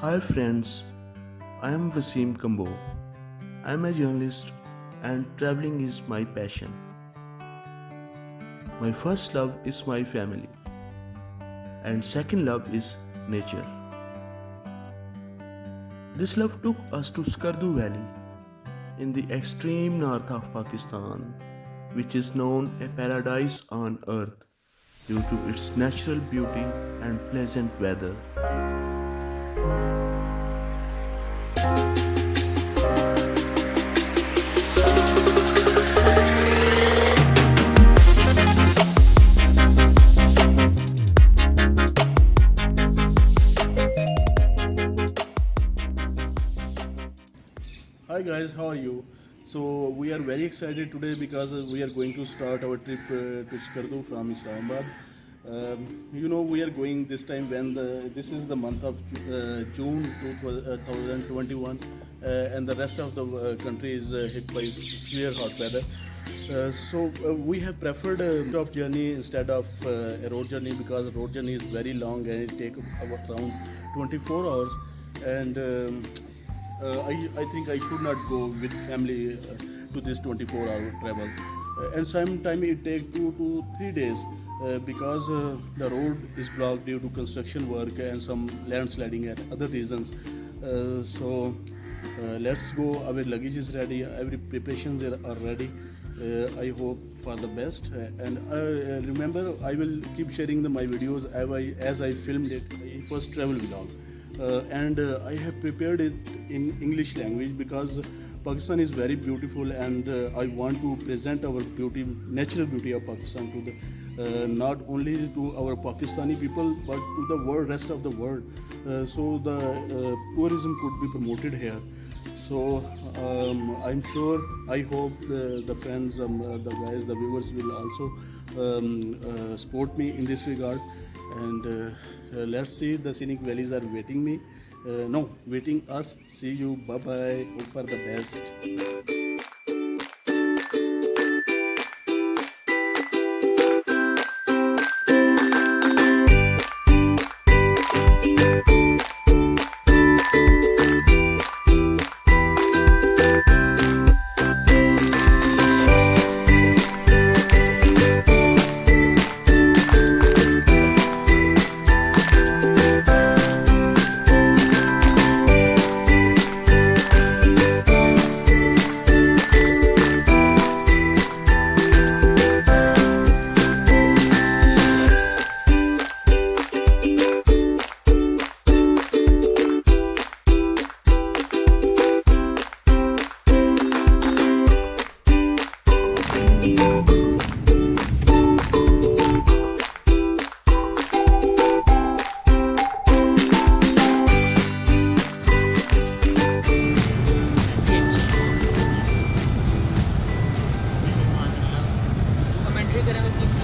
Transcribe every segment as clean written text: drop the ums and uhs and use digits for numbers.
Hi friends, I am Wasim Kambo. I am a journalist and traveling is my passion. My first love is my family and second love is nature. This love took us to Skardu Valley in the extreme north of Pakistan, which is known a paradise on earth due to its natural beauty and pleasant weather. Hi guys, how are you? So we are very excited today because we are going to start our trip to Skardu from Islamabad. We are going this time when this is the month of June 2021, and the rest of the country is hit by severe hot weather. So we have preferred a of journey instead of a road journey because road journey is very long and it takes around 24 hours. And I think I should not go with family to this 24-hour travel. And sometime it takes 2 to 3 days because the road is blocked due to construction work and some landsliding and other reasons. So let's go. Our luggage is ready. Every preparations are ready. I hope for the best. And remember, I will keep sharing my videos as I filmed it in first travel vlog. And I have prepared it in English language because Pakistan is very beautiful, and I want to present our beauty, natural beauty of Pakistan to the not only to our Pakistani people but to the world, rest of the world. So the tourism could be promoted here. So I'm sure, I hope the friends, the guys, the viewers will also support me in this regard. And let's see, the scenic valleys are waiting me. Waiting us. See you. Bye bye. Hope for the best.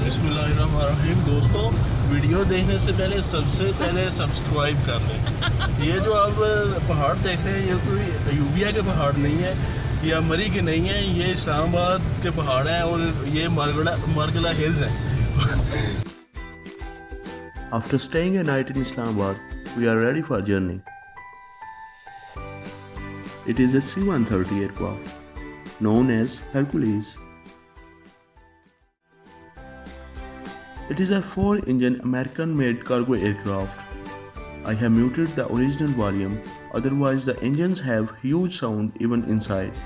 बिस्मिल्लाहिर्रहमानिर्रहीम। दोस्तों, video देखने से पहले सबसे पहले subscribe कर लें। ये जो आप पहाड़ देख रहे हैं, ये कोई यूबिया के पहाड़ नहीं है या मरी के नहीं है, ये इस्लामाबाद के पहाड़ हैं और ये मारगला हिल्स हैं। After staying a night in Islamabad, we are ready for journey. It is a C-130 aircraft, known as Hercules. It is a 4-engine American-made cargo aircraft. I have muted the original volume, otherwise the engines have huge sound even inside.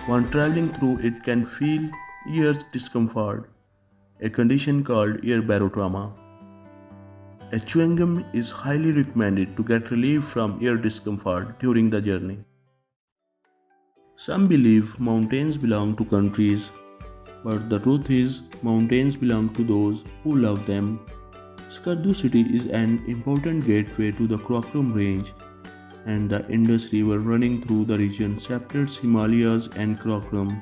When traveling through it can feel ear discomfort, a condition called ear barotrauma. A chewing gum is highly recommended to get relief from ear discomfort during the journey. Some believe mountains belong to countries, but the truth is, mountains belong to those who love them. Skardu city is an important gateway to the Karakoram range, and the Indus River running through the region separates Himalayas and Karakoram.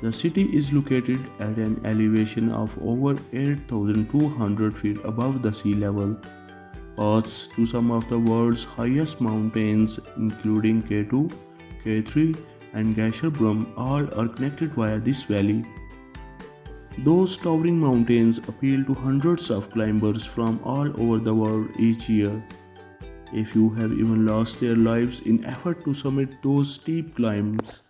The city is located at an elevation of over 8,200 feet above the sea level. Paths to some of the world's highest mountains, including K2, K3, and Gasherbrum, all are connected via this valley. Those towering mountains appeal to hundreds of climbers from all over the world each year. A few have even lost their lives in effort to summit those steep climbs.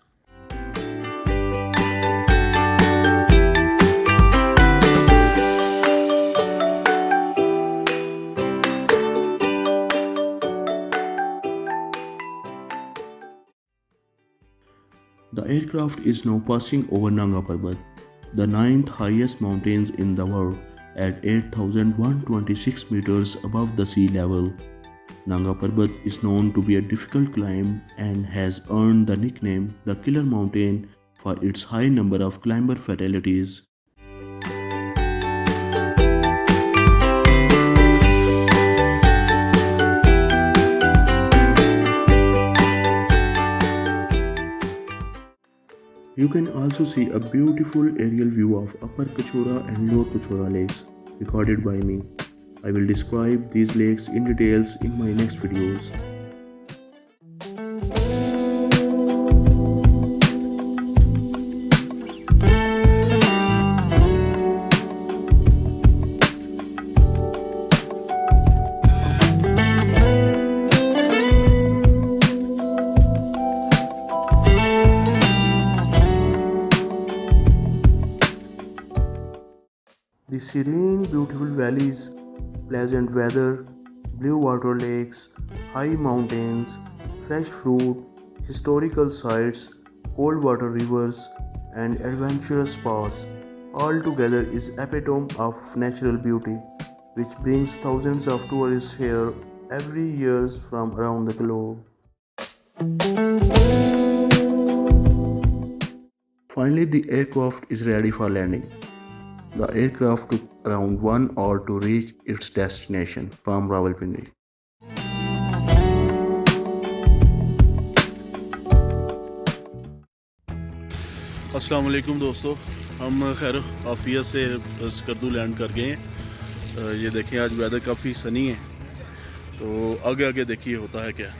The aircraft is now passing over Nanga Parbat, the ninth highest mountains in the world, at 8,126 meters above the sea level. Nanga Parbat is known to be a difficult climb and has earned the nickname the Killer Mountain for its high number of climber fatalities. You can also see a beautiful aerial view of Upper Kachora and Lower Kachora lakes, recorded by me. I will describe these lakes in details in my next videos. The serene, beautiful valleys, pleasant weather, blue water lakes, high mountains, fresh fruit, historical sites, cold water rivers, and adventurous spas all together is epitome of natural beauty, which brings thousands of tourists here every year from around the globe. Finally, the aircraft is ready for landing. The aircraft took around 1 hour to reach its destination from Rawalpindi. अस्सलाम वालेकुम दोस्तों, हम खैर आफियत से Skardu land कर गए हैं। ये देखें आज वेदर काफ़ी सनी है, तो आगे आगे देखिए होता है क्या।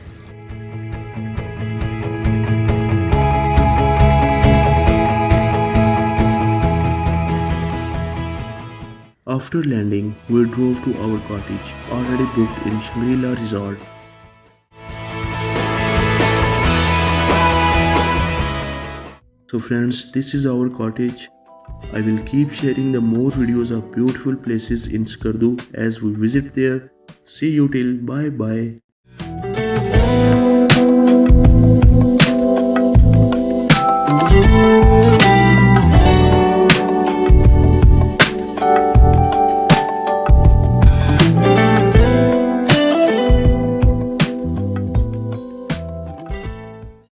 After landing, we drove to our cottage, already booked in Shangrila resort. So friends, this is our cottage. I will keep sharing the more videos of beautiful places in Skardu as we visit there. See you till bye bye.